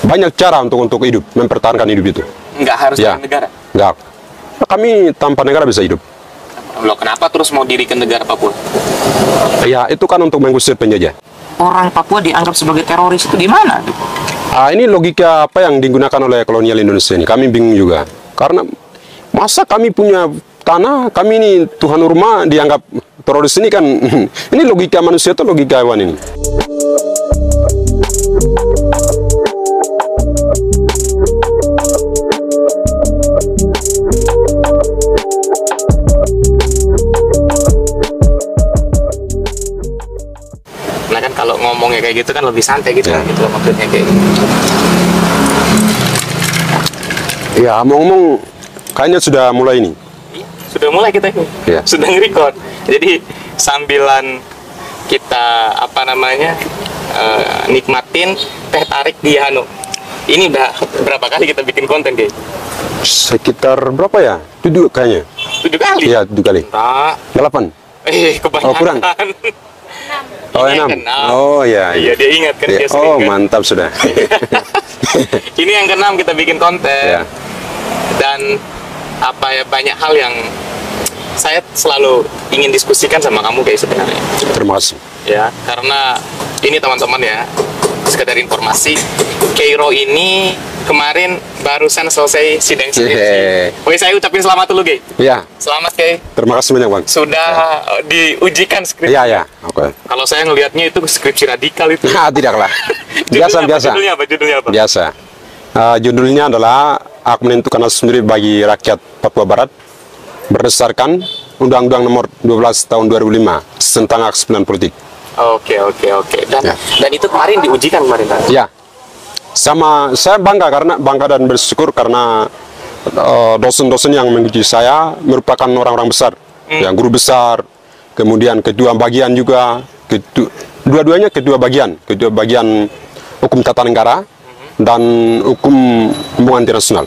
banyak cara untuk hidup, mempertahankan hidup itu. Nggak harus Ya. dari negara. Nggak. Kami tanpa negara bisa hidup. Loh, kenapa terus mau dirikan negara Papua? Ya, itu kan untuk mengusir penjajah. Orang Papua dianggap sebagai teroris itu di mana? Ini logika apa yang digunakan oleh kolonial Indonesia ini. Kami bingung juga. Karena masa kami punya tanah, kami ini Tuhan rumah dianggap teroris ini kan. Ini logika manusia atau logika hewan ini? Nah kan kalau ngomongnya kayak gitu kan lebih santai gitu Ya. kan, gitu loh maksudnya kayak gitu. Ya, ngomong kayaknya sudah mulai ini. Iya, sudah mulai kita ini. Ya. Sudah nge-record. Jadi sambilan kita apa namanya nikmatin teh tarik di Hano. Ini udah berapa kali kita bikin konten guys? Sekitar berapa ya? 7 kayaknya. 7 kali? Iya, 7 kali. Nah, 8. kebanyakan. Oh, kurang. Oh, Ini yang 6. keenam. Oh, ya. Iya, dia ingat kan, dia Ya. sering Oh, kan. mantap sudah. Ini yang ke-6 kita bikin konten. Ya. Dan apa ya, banyak hal yang saya selalu ingin diskusikan sama kamu guys sebenarnya. Terima kasih. Ya, karena ini teman-teman ya, sekedar informasi, Keiro ini kemarin barusan selesai sidang skripsi. Oke, saya ucapin selamat dulu, Gay. Ya, Selamat, Gay. terima kasih banyak, Bang. Sudah diujikan skripsi. Iya, ya. Oke. Kalau saya ngelihatnya itu skripsi radikal itu. Tidaklah. Biasa. Judulnya apa? Judulnya apa? Biasa. Judulnya adalah Hak Menentukan Nasib Sendiri bagi Rakyat Papua Barat berdasarkan Undang-Undang Nomor 12 Tahun 2005 tentang hak pilihan politik. Oke. Dan Ya. dan itu kemarin diujikan kemarin, Pak. Ya, sama saya bangga dan bersyukur karena dosen-dosen yang menguji saya merupakan orang-orang besar, ya guru besar, kemudian kedua bagian juga, dua-duanya kedua bagian hukum tata negara dan hukum hubungan internasional.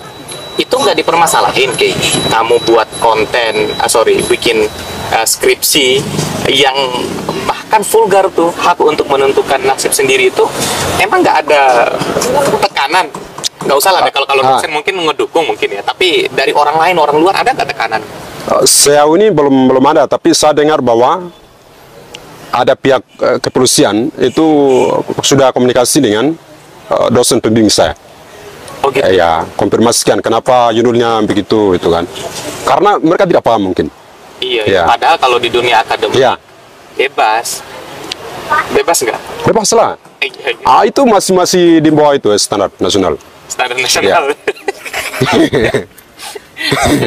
Itu nggak dipermasalahin kayak kamu buat konten, bikin skripsi yang bahkan vulgar tuh, hak untuk menentukan nasib sendiri itu, emang nggak ada tekanan? Nggak usah lah deh, kalau dosen mungkin ngedukung mungkin ya, tapi dari orang lain, orang luar ada nggak tekanan? Sejauh ini belum ada, tapi saya dengar bahwa ada pihak kepolisian itu sudah komunikasi dengan dosen pembimbing saya. Oh gitu? Ya, konfirmasikan kenapa judulnya begitu itu kan. Karena mereka tidak paham mungkin. Iya, Ya. padahal kalau di dunia akademik Ya, bebas nggak? bebas lah. Iya. Itu masih di bawah itu standar nasional. Standar nasional.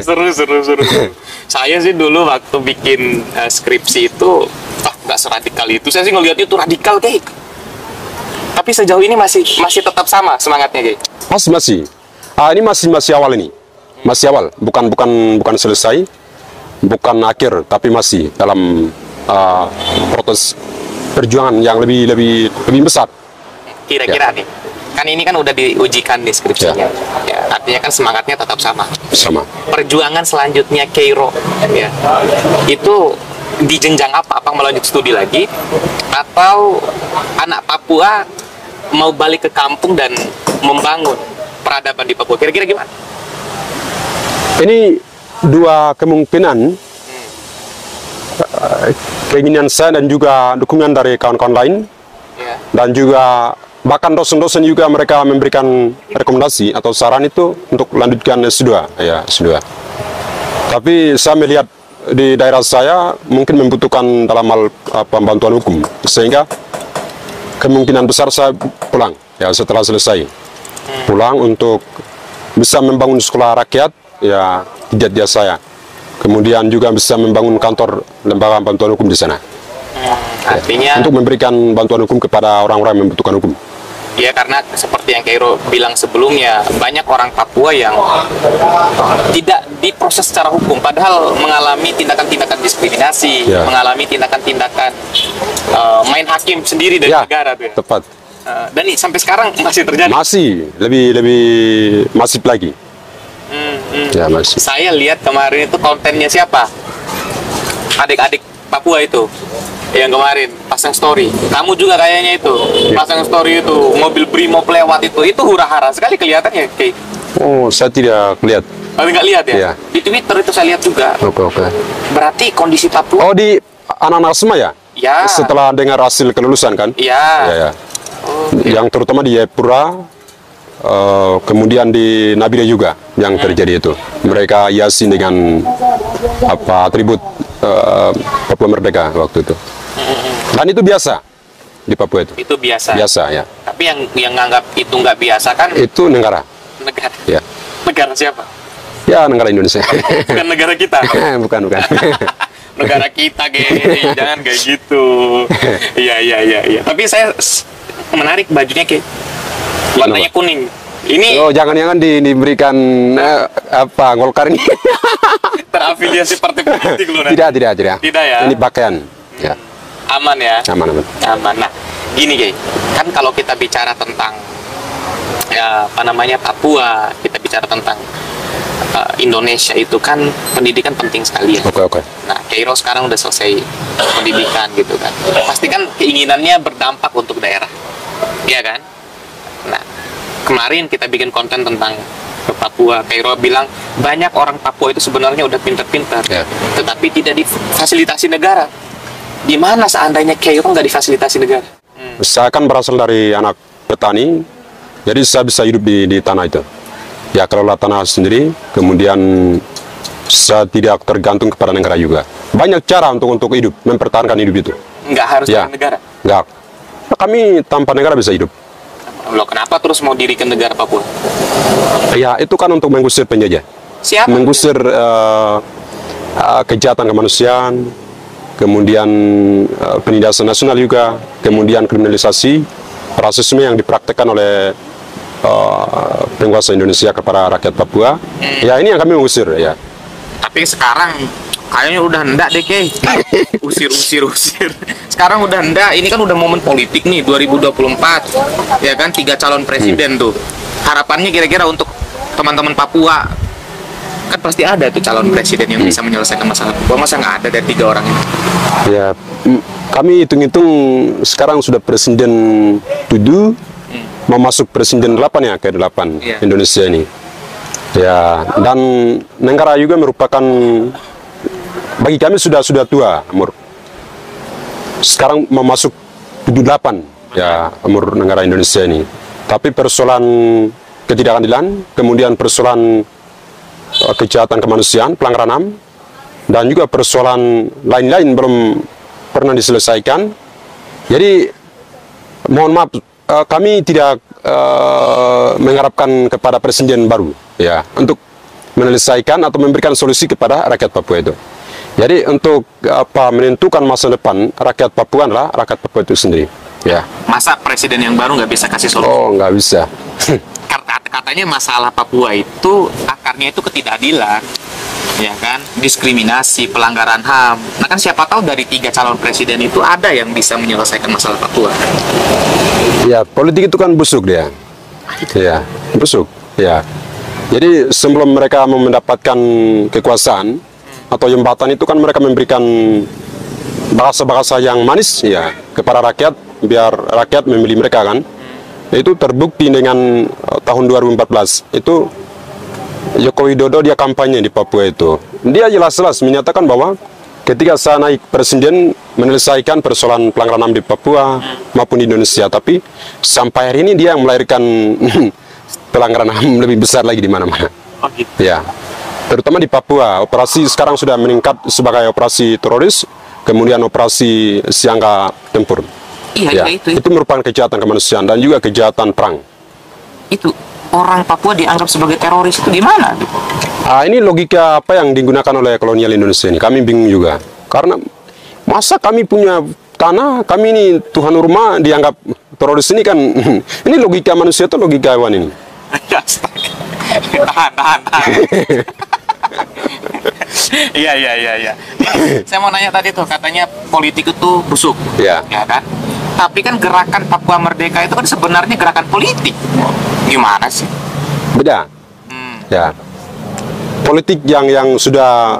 Seru. Saya sih dulu waktu bikin skripsi itu nggak seradikal itu. Saya sih ngeliatnya itu radikal kayak. Tapi sejauh ini masih tetap sama semangatnya kayak. Masih. Ini masih awal ini. Masih awal, bukan selesai, bukan akhir, tapi masih dalam proses perjuangan yang lebih besar. Kira-kira nih, kan ini kan udah diujikan nih skripsinya. Ya, artinya kan semangatnya tetap sama. Sama. Perjuangan selanjutnya Keiro ya, itu di jenjang apa? Apa melanjut studi lagi? Atau anak Papua mau balik ke kampung dan membangun peradaban di Papua? Kira-kira gimana? Ini dua kemungkinan. Keinginan saya dan juga dukungan dari kawan-kawan lain, Ya. dan juga bahkan dosen-dosen juga mereka memberikan rekomendasi atau saran itu untuk lanjutkan S2, ya S2. Tapi saya melihat di daerah saya mungkin membutuhkan dalam hal bantuan hukum, sehingga kemungkinan besar saya pulang ya setelah selesai, pulang untuk bisa membangun sekolah rakyat ya di dia saya. Kemudian juga bisa membangun kantor lembaga bantuan hukum di sana. Artinya Untuk memberikan bantuan hukum kepada orang-orang yang membutuhkan hukum. ya, karena seperti yang Keiro bilang sebelumnya, banyak orang Papua yang tidak diproses secara hukum, padahal mengalami tindakan-tindakan diskriminasi, Ya. mengalami tindakan-tindakan main hakim sendiri dari Ya, negara tuh ya. tepat. Dan ini sampai sekarang masih terjadi. Masih lebih masif lagi. Ya, masih. Saya lihat kemarin itu kontennya siapa? Adik-adik Papua itu. Yang kemarin pasang story. Kamu juga kayaknya itu pasang story itu mobil Brimob lewat itu hura-hara sekali kelihatannya kayak. Oh, saya tidak lihat. Kamu nggak lihat ya? Iya. Di Twitter itu saya lihat juga. Oke. Berarti kondisi Papua. Oh, di anak-anak semua ya? Ya. Setelah dengar hasil kelulusan kan? Iya. Ya. Oh, Yang terutama di Jayapura, kemudian di Nabila juga yang terjadi itu. Mereka hiasi dengan atribut Papua Merdeka waktu itu. Dan itu biasa di Papua itu. itu biasa. Biasa ya. Tapi yang nganggap itu nggak biasa kan Itu negara. negara. Ya. Negara siapa? Ya, negara Indonesia. Bukan negara kita. bukan. Negara kita, jangan kayak gitu. Iya. Tapi saya menarik bajunya kayak warnanya kuning. Ini Oh, jangan-jangan diberikan Golkar ini. terafiliasi partai politik loh. Tidak. Tidak ya? Ini pakaian. Ya, Aman ya? aman. Aman. Nah, gini kan kalau kita bicara tentang Papua, kita bicara tentang Indonesia itu kan pendidikan penting sekali ya. Oke. Nah, Kairo sekarang udah selesai pendidikan gitu kan. Pasti kan keinginannya berdampak untuk daerah, ya kan? Nah, kemarin kita bikin konten tentang ke Papua. Kairo bilang banyak orang Papua itu sebenarnya udah pintar-pintar, Ya. tetapi tidak difasilitasi negara. Di mana seandainya Kairo nggak difasilitasi negara? Saya kan berasal dari anak petani, jadi saya bisa hidup di tanah itu. Ya, kelola tanah sendiri, kemudian saya tidak tergantung kepada negara juga. Banyak cara untuk hidup, mempertahankan hidup itu. Nggak harus Ya. dari negara. Enggak. Kami tanpa negara bisa hidup. Loh, kenapa terus mau dirikan negara Papua? Ya, itu kan untuk mengusir penjajah. Siapa? Mengusir kejahatan kemanusiaan, kemudian penindasan nasional juga, kemudian kriminalisasi, rasisme yang dipraktekkan oleh penguasa Indonesia kepada rakyat Papua. Ya, ini yang kami mengusir ya. Tapi sekarang kayaknya udah hendak deh, Kay. Usir. Sekarang udah hendak. Ini kan udah momen politik nih, 2024. Ya kan, 3 calon presiden tuh. Harapannya kira-kira untuk teman-teman Papua, kan pasti ada tuh calon presiden yang bisa menyelesaikan masalah Papua. Masa nggak ada dari 3 orang ini? Ya, kami hitung-hitung sekarang sudah presiden 7, mau masuk presiden 8 ya, ke-8 Iya. Indonesia ini. Ya, dan negara juga merupakan, bagi kami sudah tua umur. Sekarang mau masuk 78 ya umur negara Indonesia ini. Tapi persoalan ketidakadilan, kemudian persoalan kejahatan kemanusiaan, pelanggaran HAM, dan juga persoalan lain-lain belum pernah diselesaikan. Jadi mohon maaf, kami tidak mengharapkan kepada presiden baru ya untuk menyelesaikan atau memberikan solusi kepada rakyat Papua itu. Jadi untuk menentukan masa depan rakyat Papua adalah rakyat Papua itu sendiri. Ya. Masa presiden yang baru nggak bisa kasih solusi? Oh, nggak bisa. Katanya masalah Papua itu akarnya itu ketidakadilan, ya kan, diskriminasi, pelanggaran HAM. Nah kan siapa tahu dari 3 calon presiden itu ada yang bisa menyelesaikan masalah Papua. Ya, politik itu kan busuk dia. Ya, busuk. Ya. Jadi sebelum mereka mau mendapatkan kekuasaan atau jembatan itu kan mereka memberikan bahasa-bahasa yang manis ya kepada rakyat biar rakyat memilih mereka kan. Itu terbukti dengan tahun 2014 itu Joko Widodo dia kampanye di Papua itu. Dia jelas-jelas menyatakan bahwa ketika saya naik presiden menyelesaikan persoalan pelanggaran HAM di Papua maupun di Indonesia, tapi sampai hari ini dia yang melahirkan pelanggaran HAM lebih besar lagi di mana-mana. Oh gitu. Ya, terutama di Papua, operasi sekarang sudah meningkat sebagai operasi teroris, kemudian operasi siaga tempur. Iya, Ya, itu merupakan kejahatan kemanusiaan dan juga kejahatan perang. Itu orang Papua dianggap sebagai teroris itu gimana? Ini logika apa yang digunakan oleh kolonial Indonesia ini? Kami bingung juga. Karena masa kami punya tanah, kami ini Tuhan rumah dianggap teroris ini kan? Ini logika manusia atau logika hewan ini? Tahan. Iya. Saya mau nanya tadi tuh, katanya politik itu busuk, Ya. ya kan? Tapi kan gerakan Papua Merdeka itu kan sebenarnya gerakan politik. Gimana sih? Beda. Ya. Politik yang sudah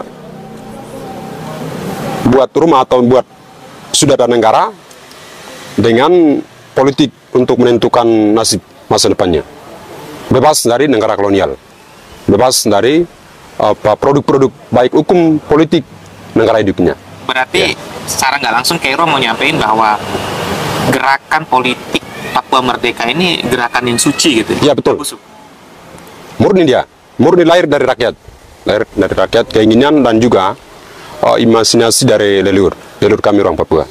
buat rumah atau buat sudah ada negara dengan politik untuk menentukan nasib masa depannya. Bebas dari negara kolonial, bebas dari produk-produk baik hukum, politik negara induknya. Berarti secara nggak langsung Kairo mau nyampein bahwa gerakan politik Papua Merdeka ini gerakan yang suci gitu. Ya betul. Murni dia, murni lahir dari rakyat, keinginan dan juga imajinasi dari leluhur kami orang Papua.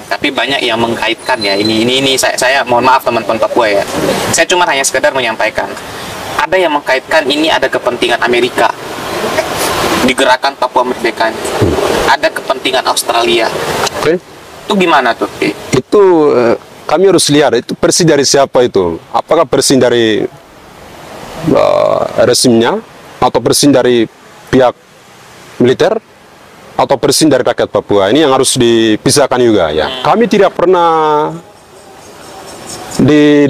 Tapi banyak yang mengkaitkan ya, ini saya mohon maaf teman-teman Papua ya. Saya cuma hanya sekedar menyampaikan. Ada yang mengkaitkan ini ada kepentingan Amerika di gerakan Papua Merdeka. Ada kepentingan Australia. Oke. Itu gimana tuh? Itu kami harus lihat itu bersih dari siapa itu. Apakah bersih dari resimnya atau bersih dari pihak militer atau bersih dari rakyat Papua. Ini yang harus dipisahkan juga ya. Kami tidak pernah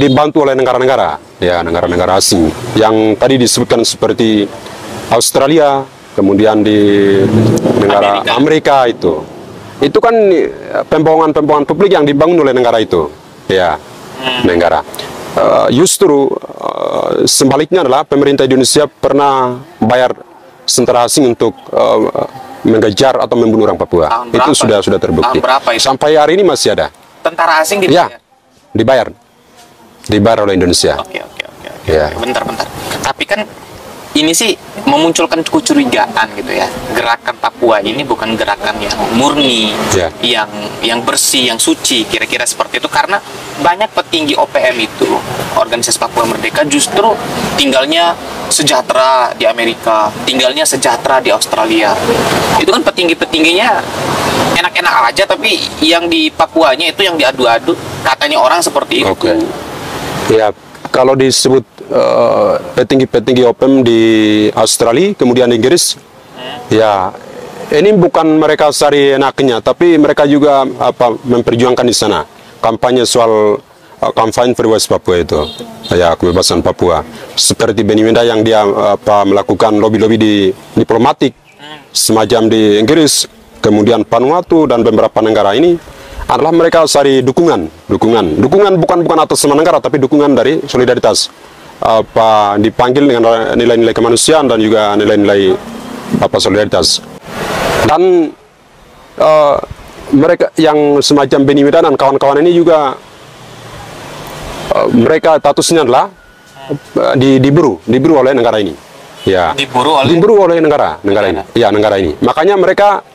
dibantu oleh negara-negara ya, negara-negara asing yang tadi disebutkan seperti Australia, kemudian di negara Amerika itu kan pembohongan publik yang dibangun oleh negara itu ya, negara. Justru sebaliknya adalah pemerintah Indonesia pernah bayar tentara asing untuk mengejar atau membunuh orang Papua. Itu sudah terbukti. Tahun berapa itu? Sampai hari ini masih ada. Tentara asing dibayar? Ya, dibayar oleh Indonesia. Oke. Ya. Bentar. Tapi kan ini sih memunculkan kecurigaan gitu ya. Gerakan Papua ini bukan gerakan yang murni, ya, yang bersih, yang suci, kira-kira seperti itu. Karena banyak petinggi OPM itu, Organisasi Papua Merdeka, justru tinggalnya sejahtera di Amerika, tinggalnya sejahtera di Australia. Itu kan petinggi-petingginya enak-enak aja, tapi yang di Papuanya itu yang diadu-adu, katanya orang seperti itu. Oke. Ya, kalau disebut petinggi-petinggi OPM di Australia, kemudian Inggris, ya ini bukan mereka cari enaknya, tapi mereka juga memperjuangkan di sana kampanye soal kampanye Free West Papua itu, ya kebebasan Papua. Seperti Benny Wenda yang dia melakukan lobby-lobby diplomatik semacam di Inggris, kemudian Vanuatu dan beberapa negara ini adalah mereka cari dukungan bukan atas nama negara, tapi dukungan dari solidaritas. Dipanggil dengan nilai-nilai kemanusiaan dan juga nilai-nilai solidaritas. Dan mereka yang semacam Benny Wenda dan kawan-kawan ini juga mereka statusnya adalah diburu oleh negara ini. Ya. Diburu oleh negara ini. Ya, negara ini. Makanya mereka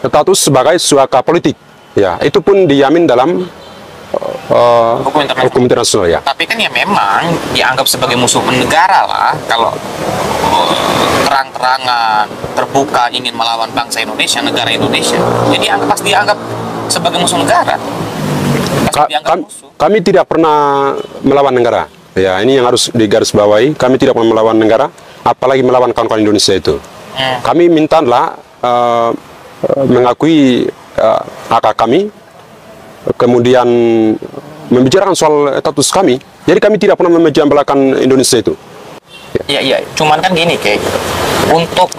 status sebagai suaka politik. Ya, itu pun dijamin dalam hukum internasional ya. Tapi kan ya memang dianggap sebagai musuh negara lah kalau terang-terangan terbuka ingin melawan bangsa Indonesia, negara Indonesia. Jadi pasti dianggap sebagai musuh negara. Kami tidak pernah melawan negara. Ya, ini yang harus digarisbawahi. Kami tidak pernah melawan negara, apalagi melawan kawan-kawan Indonesia itu. Kami mintalah mengakui hak kami, kemudian membicarakan soal status kami. Jadi kami tidak pernah memejambelakan Indonesia itu. Iya. Cuman kan gini kayak gitu. Untuk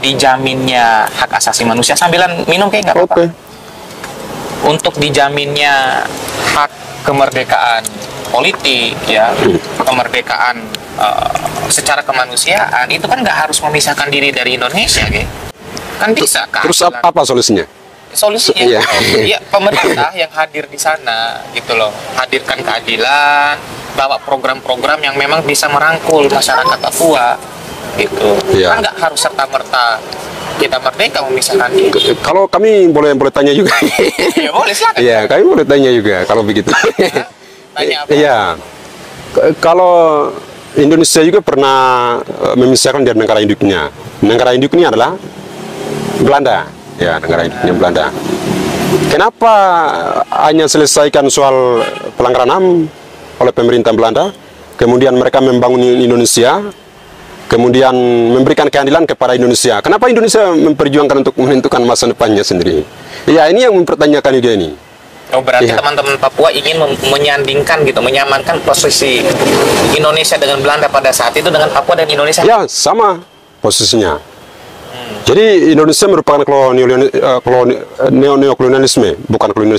dijaminnya hak asasi manusia, sambilan minum kayak nggak apa-apa. Okay. Untuk dijaminnya hak kemerdekaan politik ya, kemerdekaan secara kemanusiaan itu kan nggak harus memisahkan diri dari Indonesia, kan bisa kan? Terus apa solusinya? Solusinya ya pemerintah yang hadir di sana gitu loh, hadirkan keadilan, bawa program-program yang memang bisa merangkul masyarakat Papua gitu. Ya. Kan nggak harus serta-merta kita merdeka memisahkan diri. Kalau kami boleh tanya juga. Ya boleh, silakan. Iya, kami boleh tanya juga kalau begitu. Tanya apa? Iya. Kalau Indonesia juga pernah memisahkan dari negara induknya. Negara induknya adalah Belanda. Ya, negara induknya Belanda. Kenapa hanya selesaikan soal pelanggaran HAM oleh pemerintah Belanda, kemudian mereka membangun Indonesia, kemudian memberikan keadilan kepada Indonesia? Kenapa Indonesia memperjuangkan untuk menentukan masa depannya sendiri? Ya, ini yang mempertanyakan juga ini. Oh, berarti teman-teman Papua ingin menyandingkan gitu, menyamankan posisi Indonesia dengan Belanda pada saat itu dengan Papua dan Indonesia? Ya, sama posisinya. Jadi Indonesia merupakan neokolonialisme, bukan kolonialisme.